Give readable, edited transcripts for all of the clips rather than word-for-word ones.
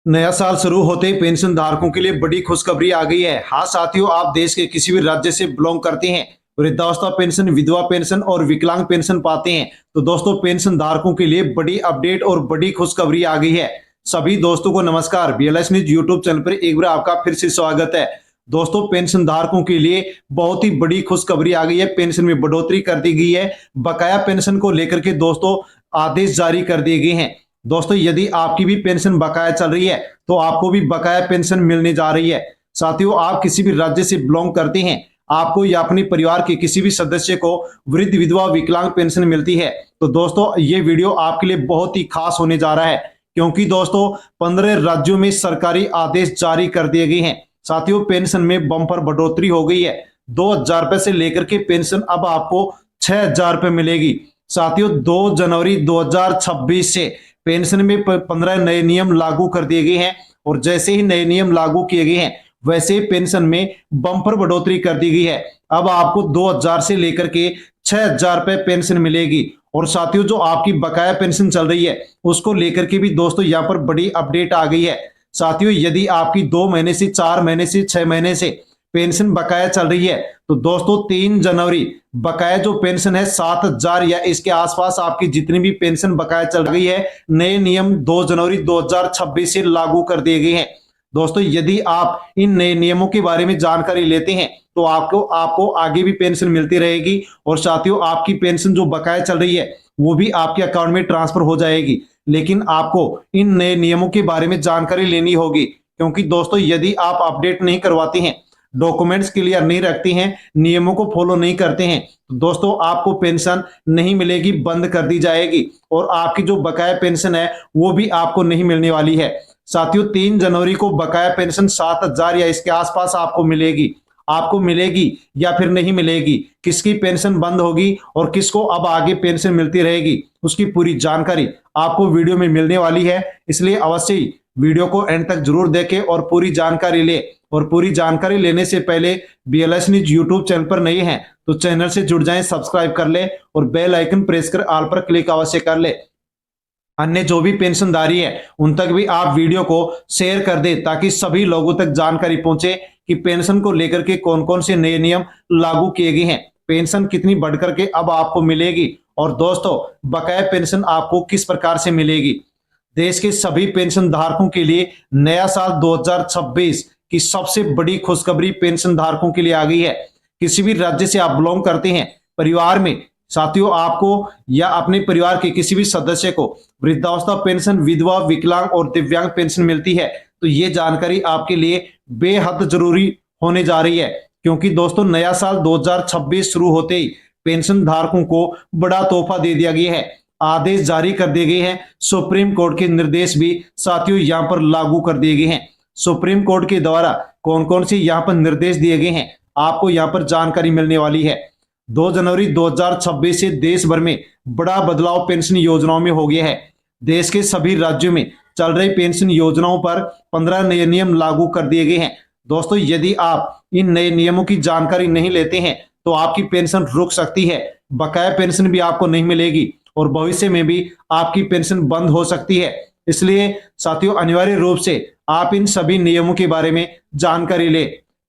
नया साल शुरू होते ही पेंशन धारकों के लिए बड़ी खुशखबरी आ गई है। हाँ साथियों, आप देश के किसी भी राज्य से बिलोंग करते हैं, वृद्धावस्था पेंशन, विधवा पेंशन और विकलांग पेंशन पाते हैं, तो दोस्तों पेंशन धारकों के लिए बड़ी अपडेट और बड़ी खुशखबरी आ गई है। सभी दोस्तों को नमस्कार। बीएलएस न्यूज यूट्यूब चैनल पर एक बार आपका फिर से स्वागत है। दोस्तों पेंशन धारकों के लिए बहुत ही बड़ी खुशखबरी आ गई है। पेंशन में बढ़ोतरी कर दी गई है। बकाया पेंशन को लेकर के दोस्तों आदेश जारी कर दिए गए हैं। दोस्तों यदि आपकी भी पेंशन बकाया चल रही है तो आपको भी बकाया पेंशन मिलने जा रही है। साथियों, आप किसी भी राज्य से बिलोंग करते हैं, आपको या अपने परिवार के किसी भी सदस्य को वृद्ध, विधवा, विकलांग पेंशन मिलती है, तो दोस्तों ये वीडियो आपके लिए बहुत ही खास होने जा रहा है, क्योंकि दोस्तों 15 राज्यों में सरकारी आदेश जारी कर दिए गए हैं। साथियों पेंशन में बम्पर बढ़ोतरी हो गई है। 2,000 रुपए से लेकर के पेंशन अब आपको 6,000 रुपए मिलेगी। साथियों 2 जनवरी 2026 से पेंशन में 15 नए नियम लागू कर दिए गए हैं, और जैसे ही नए नियम लागू किए गए हैं वैसे पेंशन में बम्पर बढ़ोतरी कर दी गई है। अब आपको 2,000 से लेकर के 6,000 रुपए पेंशन मिलेगी। और साथियों जो आपकी बकाया पेंशन चल रही है उसको लेकर के भी दोस्तों यहाँ पर बड़ी अपडेट आ गई है। साथियों यदि आपकी 2 महीने से 4 महीने से 6 महीने से पेंशन बकाया चल रही है तो दोस्तों 3 जनवरी बकाया जो पेंशन है 7,000 या इसके आसपास आपकी जितनी भी पेंशन बकाया चल रही है, नए नियम 2 जनवरी 2026 से लागू कर दिए गए हैं। दोस्तों यदि आप इन नए नियमों के बारे में जानकारी लेते हैं तो आपको आपको आगे भी पेंशन मिलती रहेगी, और साथियों आपकी पेंशन जो बकाया चल रही है वो भी आपके अकाउंट में ट्रांसफर हो जाएगी। लेकिन आपको इन नए नियमों के बारे में जानकारी लेनी होगी, क्योंकि दोस्तों यदि आप अपडेट नहीं करवाते हैं, डॉक्यूमेंट्स क्लियर नहीं रखते हैं, नियमों को फॉलो नहीं करते हैं, तो दोस्तों आपको पेंशन नहीं मिलेगी, बंद कर दी जाएगी, और आपकी जो बकाया पेंशन है वो भी आपको नहीं मिलने वाली है। साथियों 3 जनवरी को बकाया पेंशन 7,000 या इसके आसपास आपको मिलेगी। आपको मिलेगी या फिर नहीं मिलेगी, किसकी पेंशन बंद होगी और किसको अब आगे पेंशन मिलती रहेगी, उसकी पूरी जानकारी आपको वीडियो में मिलने वाली है। इसलिए अवश्य ही वीडियो को एंड तक जरूर देखें और पूरी जानकारी ले। और पूरी जानकारी लेने से पहले बीएलएस न्यूज यूट्यूब चैनल पर नहीं है तो चैनल से जुड़ जाएं, सब्सक्राइब कर ले और बेल आइकन प्रेस कर ऑल पर क्लिक अवश्य कर ले। अन्य जो भी पेंशनधारी है उन तक भी आप वीडियो को शेयर कर दे, ताकि सभी लोगों तक जानकारी पहुंचे कि पेंशन को लेकर के कौन कौन से नए नियम लागू किए गए हैं, पेंशन कितनी बढ़कर के अब आपको मिलेगी, और दोस्तों बकाया पेंशन आपको किस प्रकार से मिलेगी। देश के सभी पेंशन धारकों के लिए नया साल 2026 की सबसे बड़ी खुशखबरी पेंशन धारकों के लिए आ गई है। किसी भी राज्य से आप बिलोंग करते हैं, परिवार में साथियों आपको या अपने परिवार के किसी भी सदस्य को वृद्धावस्था पेंशन, विधवा, विकलांग और दिव्यांग पेंशन मिलती है, तो ये जानकारी आपके लिए बेहद जरूरी होने जा रही है, क्योंकि दोस्तों नया साल 2026 शुरू होते ही पेंशन धारकों को बड़ा तोहफा दे दिया गया है। आदेश जारी कर दिए गए हैं। सुप्रीम कोर्ट के निर्देश भी साथियों यहां पर लागू कर दिए गए हैं। सुप्रीम कोर्ट के द्वारा कौन कौन से यहां पर निर्देश दिए गए हैं आपको यहां पर जानकारी मिलने वाली है। 2 जनवरी 2026 से देश भर में बड़ा बदलाव पेंशन योजनाओं में हो गया है। देश के सभी राज्यों में चल रही पेंशन योजनाओं पर 15 नए नियम लागू कर दिए गए हैं। दोस्तों यदि आप इन नए नियमों की जानकारी नहीं लेते हैं तो आपकी पेंशन रुक सकती है, बकाया पेंशन भी आपको नहीं मिलेगी, और भविष्य में भी आपकी पेंशन बंद हो सकती है। इसलिए साथियों अनिवार्य रूप से आप इन सभी नियमों के बारे में जानकारी ले।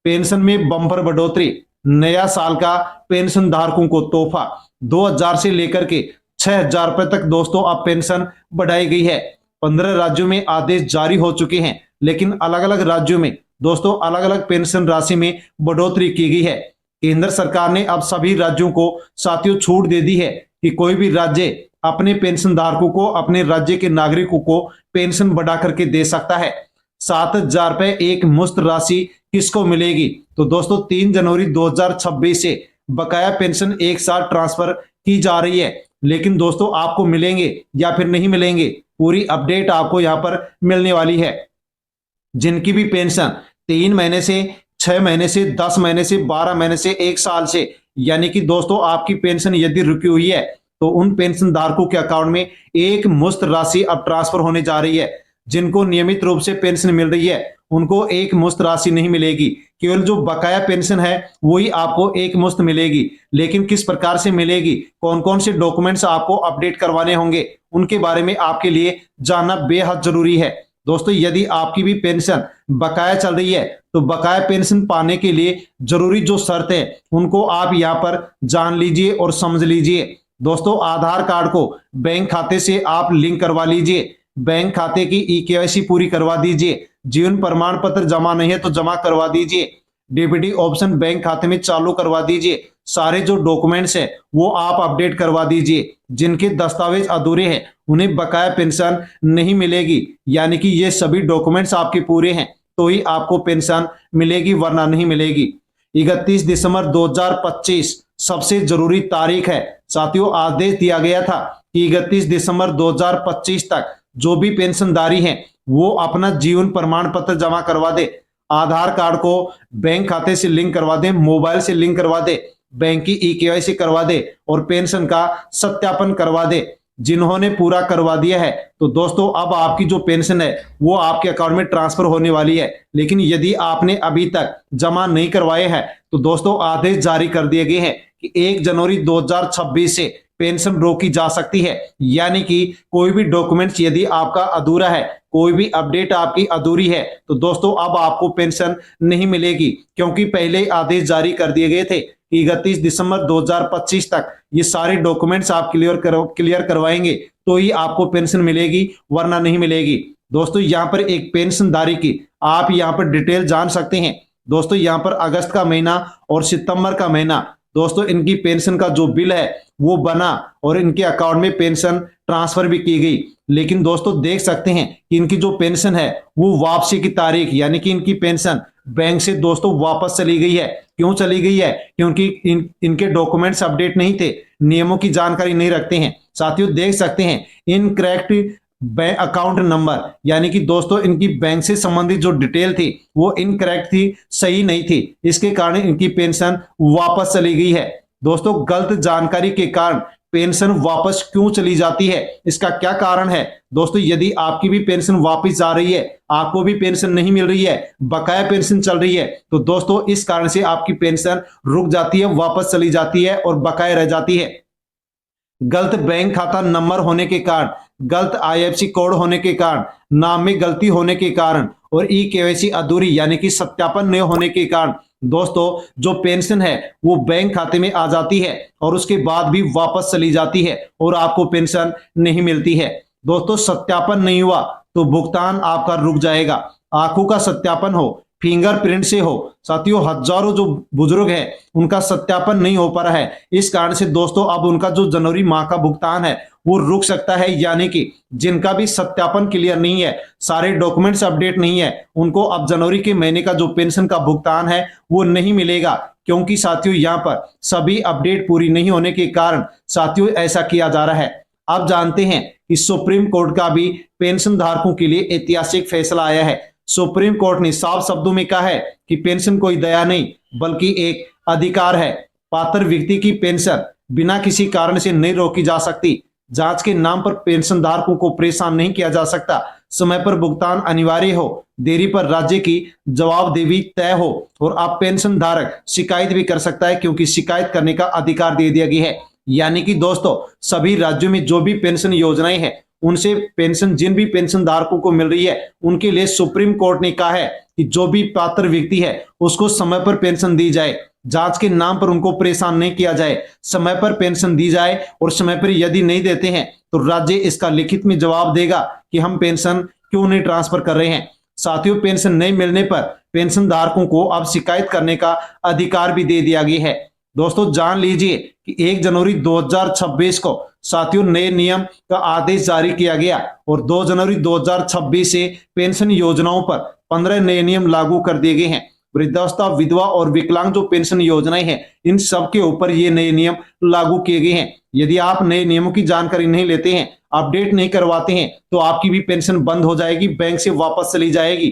पेंशन में बम्पर बढ़ोतरी, नया साल का पेंशन धारकों को तोहफा, 2,000 से लेकर के 6,000 रुपए तक दोस्तों अब पेंशन बढ़ाई गई है। 15 राज्यों में आदेश जारी हो चुके हैं, लेकिन अलग अलग राज्यों में दोस्तों अलग अलग पेंशन राशि में बढ़ोतरी की गई है। केंद्र सरकार ने अब सभी राज्यों को साथियों छूट दे दी है कि कोई भी राज्य अपने पेंशन धारकों को, अपने राज्य के नागरिकों को पेंशन बढ़ा करके दे सकता है। 7,000 रुपए एक मुश्त राशि किसको मिलेगी, तो दोस्तों 3 जनवरी 2026 से बकाया पेंशन एक साथ ट्रांसफर की जा रही है। लेकिन दोस्तों आपको मिलेंगे या फिर नहीं मिलेंगे, पूरी अपडेट आपको यहां पर मिलने वाली है। जिनकी भी पेंशन 3 महीने से, 6 महीने से, 10 महीने से, 12 महीने से, 1 साल से, यानी कि दोस्तों आपकी पेंशन यदि रुकी हुई है तो उन पेंशन धारकों के अकाउंट में एक मुश्त राशि अब ट्रांसफर होने जा रही है। जिनको नियमित रूप से पेंशन मिल रही है उनको एक मुश्त राशि नहीं मिलेगी, केवल जो बकाया पेंशन है वही आपको एक मुश्त मिलेगी। लेकिन किस प्रकार से मिलेगी, कौन कौन से डॉक्यूमेंट्स आपको अपडेट करवाने होंगे, उनके बारे में आपके लिए जानना बेहद जरूरी है। दोस्तों यदि आपकी भी पेंशन बकाया चल रही है तो बकाया पेंशन पाने के लिए जरूरी जो शर्त है उनको आप यहाँ पर जान लीजिए और समझ लीजिए। दोस्तों आधार कार्ड को बैंक खाते से आप लिंक करवा लीजिए, बैंक खाते की ई-केवाईसी पूरी करवा दीजिए, जीवन प्रमाण पत्र जमा नहीं है तो जमा करवा दीजिए, डीबीटी ऑप्शन बैंक खाते में चालू करवा दीजिए, सारे जो डॉक्यूमेंट्स है वो आप अपडेट करवा दीजिए। जिनके दस्तावेज अधूरे हैं उन्हें बकाया पेंशन नहीं मिलेगी, यानी कि ये सभी डॉक्यूमेंट्स आपके पूरे हैं तो ही आपको पेंशन मिलेगी वरना नहीं मिलेगी। 31 दिसंबर 2025 सबसे जरूरी तारीख है। साथियों आदेश दिया गया था कि 31 दिसंबर 2025 तक जो भी पेंशनधारी हैं वो अपना जीवन प्रमाण पत्र जमा करवा दे, आधार कार्ड को बैंक खाते से लिंक करवा दे, मोबाइल से लिंक करवा दे, बैंक की ई-केवाईसी करवा दे और पेंशन का सत्यापन करवा दे। जिन्होंने पूरा करवा दिया है तो दोस्तों अब आपकी जो पेंशन है वो आपके अकाउंट में ट्रांसफर होने वाली है। लेकिन यदि आपने अभी तक जमा नहीं करवाए हैं तो दोस्तों आदेश जारी कर दिए गए हैं कि 1 जनवरी 2026 से पेंशन रोकी जा सकती है। यानी कि कोई भी डॉक्यूमेंट्स यदि आपका अधूरा है, कोई भी अपडेट आपकी अधूरी है तो दोस्तों अब आपको पेंशन नहीं मिलेगी, क्योंकि पहले आदेश जारी कर दिए गए थे कि 31 दिसंबर 2025 तक ये सारे डॉक्यूमेंट्स आप क्लियर करवाएंगे तो ही आपको पेंशन मिलेगी वरना नहीं मिलेगी। दोस्तों यहाँ पर एक पेंशनधारी की आप यहाँ पर डिटेल जान सकते हैं। दोस्तों यहाँ पर अगस्त का महीना और सितंबर का महीना दोस्तों इनकी पेंशन का जो बिल है वो बना और इनके अकाउंट में पेंशन ट्रांसफर भी की गई। लेकिन दोस्तों देख सकते हैं कि इनकी जो पेंशन है वो वापसी की तारीख यानी कि इनकी पेंशन बैंक से दोस्तों वापस चली गई है। क्यों चली गई है? क्योंकि इनके डॉक्यूमेंट्स अपडेट नहीं थे, नियमों की जानकारी नहीं रखते हैं। साथियों देख सकते हैं इनकरेक्ट बैंक अकाउंट नंबर, यानी कि दोस्तों इनकी बैंक से संबंधित जो डिटेल थी वो इनकरेक्ट थी, सही नहीं थी, इसके कारण इनकी पेंशन वापस चली गई है। दोस्तों गलत जानकारी के कारण पेंशन वापस क्यों चली जाती है, इसका क्या कारण है? दोस्तों यदि आपकी भी पेंशन वापस जा रही है, आपको भी पेंशन नहीं मिल रही है, बकाया पेंशन चल रही है तो दोस्तों इस कारण से आपकी पेंशन रुक जाती है, वापस चली जाती है और बकाया रह जाती है। गलत बैंक खाता नंबर होने के कारण, गलत आईएफएससी कोड होने के कारण, नाम में गलती होने के कारण और ई-केवाईसी अधूरी यानी कि सत्यापन नहीं होने के कारण दोस्तों जो पेंशन है वो बैंक खाते में आ जाती है और उसके बाद भी वापस चली जाती है और आपको पेंशन नहीं मिलती है। दोस्तों सत्यापन नहीं हुआ तो भुगतान आपका रुक जाएगा। आंखों का सत्यापन हो, फिंगरप्रिंट से हो, साथियों हजारों जो बुजुर्ग हैं उनका सत्यापन नहीं हो पा रहा है, इस कारण से दोस्तों अब उनका जो जनवरी माह का भुगतान है वो रुक सकता है। यानी कि जिनका भी सत्यापन क्लियर नहीं है, सारे डॉक्यूमेंट्स अपडेट नहीं है, उनको अब जनवरी के महीने का जो पेंशन का भुगतान है वो नहीं मिलेगा, क्योंकि साथियों यहाँ पर सभी अपडेट पूरी नहीं होने के कारण साथियों ऐसा किया जा रहा है। अब जानते हैं कि सुप्रीम कोर्ट का भी पेंशन धारकों के लिए ऐतिहासिक फैसला आया है। सुप्रीम कोर्ट ने साफ शब्दों में कहा है कि पेंशन कोई दया नहीं बल्कि एक अधिकार है। पात्र व्यक्ति की पेंशन बिना किसी कारण से नहीं रोकी जा सकती। जांच के नाम पर पेंशन धारकों को परेशान नहीं किया जा सकता। समय पर भुगतान अनिवार्य हो, देरी पर राज्य की जवाबदेही तय हो और अब पेंशन धारक शिकायत भी कर सकता है, क्योंकि शिकायत करने का अधिकार दे दिया गया है। यानी कि दोस्तों सभी राज्यों में जो भी पेंशन योजनाएं हैं उनसे पेंशन जिन भी पेंशन धारकों को मिल रही है उनके लिए सुप्रीम कोर्ट ने कहा है कि जो भी पात्र व्यक्ति है उसको समय पर पेंशन दी जाए, जांच के नाम पर उनको परेशान नहीं किया जाए, समय पर पेंशन दी जाए और समय पर यदि नहीं देते हैं तो राज्य इसका लिखित में जवाब देगा कि हम पेंशन क्यों नहीं ट्रांसफर कर रहे हैं। साथियों पेंशन नहीं मिलने पर पेंशन धारकों को अब शिकायत करने का अधिकार भी दे दिया गया है। दोस्तों जान लीजिए कि 1 जनवरी 2026 को साथियों नए नियम का आदेश जारी किया गया और 2 जनवरी 2026 से पेंशन योजनाओं पर 15 नए नियम लागू कर दिए गए हैं। वृद्धावस्था, विधवा और विकलांग जो पेंशन योजनाएं हैं इन सब के ऊपर ये नए नियम लागू किए गए हैं। यदि आप नए नियमों की जानकारी नहीं लेते हैं, अपडेट नहीं करवाते हैं तो आपकी भी पेंशन बंद हो जाएगी, बैंक से वापस चली जाएगी।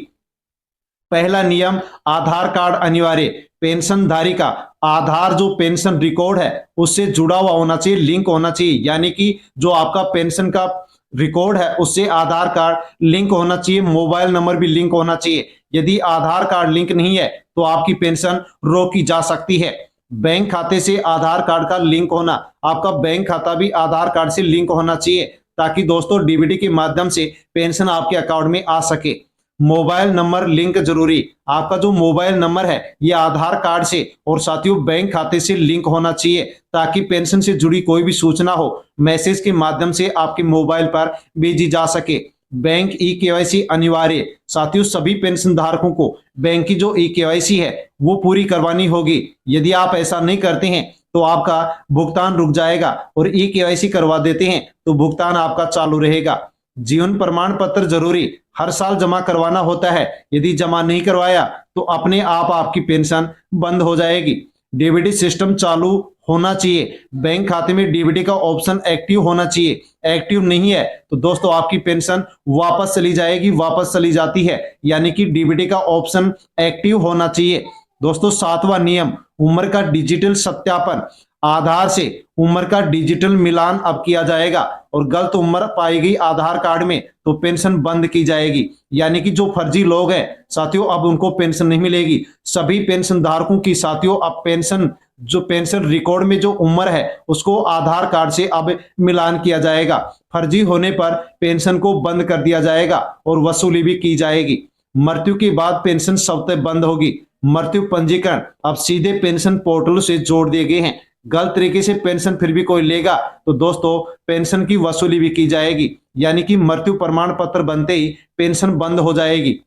पहला नियम आधार कार्ड अनिवार्य। पेंशनधारी का आधार जो पेंशन रिकॉर्ड है उससे जुड़ा हुआ होना चाहिए, लिंक होना चाहिए। यानी कि जो आपका पेंशन का रिकॉर्ड है उससे आधार कार्ड लिंक होना चाहिए, मोबाइल नंबर भी लिंक होना चाहिए। यदि आधार कार्ड लिंक नहीं है तो आपकी पेंशन रोकी जा सकती है। बैंक खाते से आधार कार्ड का लिंक होना, आपका बैंक खाता भी आधार कार्ड से लिंक होना चाहिए ताकि दोस्तों डीबीटी के माध्यम से पेंशन आपके अकाउंट में आ सके। मोबाइल नंबर लिंक जरूरी। आपका जो मोबाइल नंबर है ये आधार कार्ड से और साथियों बैंक खाते से लिंक होना चाहिए, ताकि पेंशन से जुड़ी कोई भी सूचना हो मैसेज के माध्यम से आपके मोबाइल पर भेजी जा सके। बैंक ई केवाईसी अनिवार्य। साथियों सभी पेंशन धारकों को बैंक की जो ई केवाईसी है वो पूरी करवानी होगी। यदि आप ऐसा नहीं करते हैं तो आपका भुगतान रुक जाएगा, और ई केवाईसी करवा देते हैं तो भुगतान आपका चालू रहेगा। जीवन प्रमाण पत्र जरूरी। हर साल जमा करवाना होता है। यदि जमा नहीं करवाया तो अपने आप आपकी पेंशन बंद हो जाएगी। डीबीटी सिस्टम चालू होना चाहिए। बैंक खाते में डीबीटी का ऑप्शन एक्टिव होना चाहिए। एक्टिव नहीं है तो दोस्तों आपकी पेंशन वापस चली जाएगी, वापस चली जाती है। यानी कि डीबीटी का ऑप्शन एक्टिव होना चाहिए। दोस्तों 7वां नियम, उम्र का डिजिटल सत्यापन। आधार से उम्र का डिजिटल मिलान अब किया जाएगा, और गलत उम्र पाई गई आधार कार्ड में तो पेंशन बंद की जाएगी। यानी कि जो फर्जी लोग हैं साथियों अब उनको पेंशन नहीं मिलेगी। सभी पेंशन धारकों की साथियों अब पेंशन रिकॉर्ड में जो उम्र है उसको आधार कार्ड से अब मिलान किया जाएगा। फर्जी होने पर पेंशन को बंद कर दिया जाएगा और वसूली भी की जाएगी। मृत्यु के बाद पेंशन स्वतः बंद होगी। मृत्यु पंजीकरण अब सीधे पेंशन पोर्टल से जोड़ दिए गए हैं। गलत तरीके से पेंशन फिर भी कोई लेगा तो दोस्तों पेंशन की वसूली भी की जाएगी। यानी कि मृत्यु प्रमाण पत्र बनते ही पेंशन बंद हो जाएगी।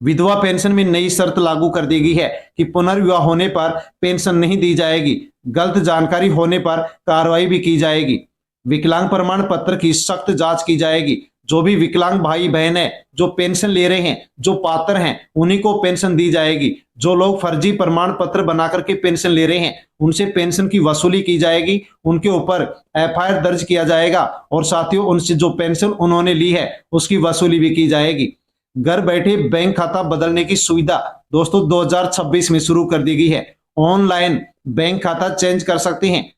विधवा पेंशन में नई शर्त लागू कर दी गई है कि पुनर्विवाह होने पर पेंशन नहीं दी जाएगी। गलत जानकारी होने पर कार्रवाई भी की जाएगी। विकलांग प्रमाण पत्र की सख्त जांच की जाएगी। जो भी विकलांग भाई बहन है जो पेंशन ले रहे हैं, जो पात्र हैं, उन्हीं को पेंशन दी जाएगी। जो लोग फर्जी प्रमाण पत्र बना करके पेंशन ले रहे हैं उनसे पेंशन की वसूली की जाएगी। उनके ऊपर एफआईआर दर्ज किया जाएगा, और साथियों उनसे जो पेंशन उन्होंने ली है उसकी वसूली भी की जाएगी। घर बैठे बैंक खाता बदलने की सुविधा दोस्तों 2026 में शुरू कर दी गई है। ऑनलाइन बैंक खाता चेंज कर सकते हैं।